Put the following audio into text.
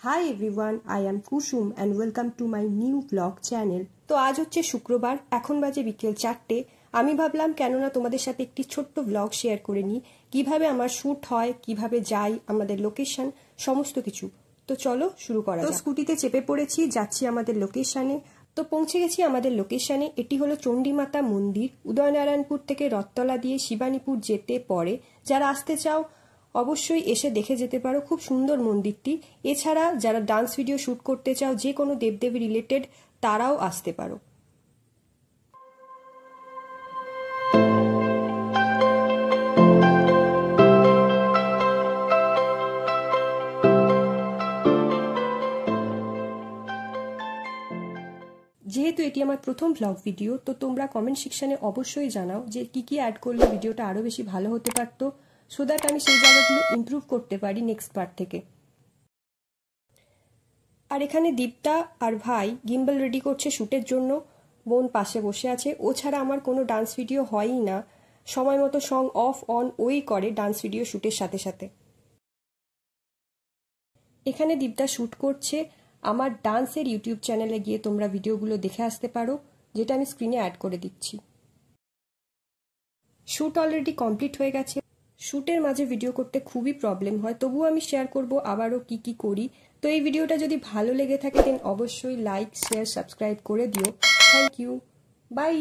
Hi everyone, I am Kusum and welcome to my new blog channel. তো আজ হচ্ছে শুক্রবার, এখন বাজে বিকেল 4টে। আমি ভাবলাম কেননা তোমাদের সাথে একটি ছোট্ট ব্লগ শেয়ার করে নিই, কিভাবে আমার শ্যুট হয়, কিভাবে যাই, আমাদের লোকেশন, সমস্ত কিছু। তো চলো শুরু করা যাক। স্কুটিতে চেপে পড়েছি, যাচ্ছি আমাদের লোকেশনে। তো পৌঁছে গেছি আমাদের লোকেশনে। এটি হলো চণ্ডীমাতা মন্দির, উদয়নারায়ণপুর থেকে রথতলা দিয়ে শিবানীপুর যেতে পড়ে। যারা আসতে চাও অবশ্যই এসে দেখে যেতে পারো, খুব সুন্দর মন্দিরটি। এছাড়া যারা ডান্স ভিডিও শ্যুট করতে চাও, যে কোনো দেবদেবী রিলেটেড, তারাও আসতে পারো। যেহেতু এটি আমার প্রথম ব্লগ ভিডিও, তো তোমরা কমেন্ট সেকশনে অবশ্যই জানাও যে কি কি অ্যাড করলে ভিডিওটা আরও বেশি ভালো হতে পারতো, সো দ্যাট আমি সেই জায়গাগুলো ইমপ্রুভ করতে পারি নেক্সট পার্ট থেকে। আর এখানে দীপ্তা আর ভাই গিম্বল রেডি করছে শ্যুটের জন্য, বোন পাশে বসে আছে। ও ছাড়া আমার কোনো ডান্স ভিডিও হয়ই না, সময় মতো সং অফ অন ওই করে ডান্স ভিডিও শ্যুটের সাথে সাথে। এখানে দীপ্তা শ্যুট করছে। আমার ডান্সের ইউটিউব চ্যানেলে গিয়ে তোমরা ভিডিওগুলো দেখে আসতে পারো, যেটা আমি স্ক্রিনে অ্যাড করে দিচ্ছি। শ্যুট অলরেডি কমপ্লিট হয়ে গেছে। শ্যুটের মাঝে ভিডিও করতে খুবই প্রবলেম হয়, তবুও আমি শেয়ার করব আবারও কি কি করি। তো এই ভিডিওটা যদি ভালো লেগে থাকে দেন অবশ্যই লাইক, শেয়ার, সাবস্ক্রাইব করে দিও। Thank you, by.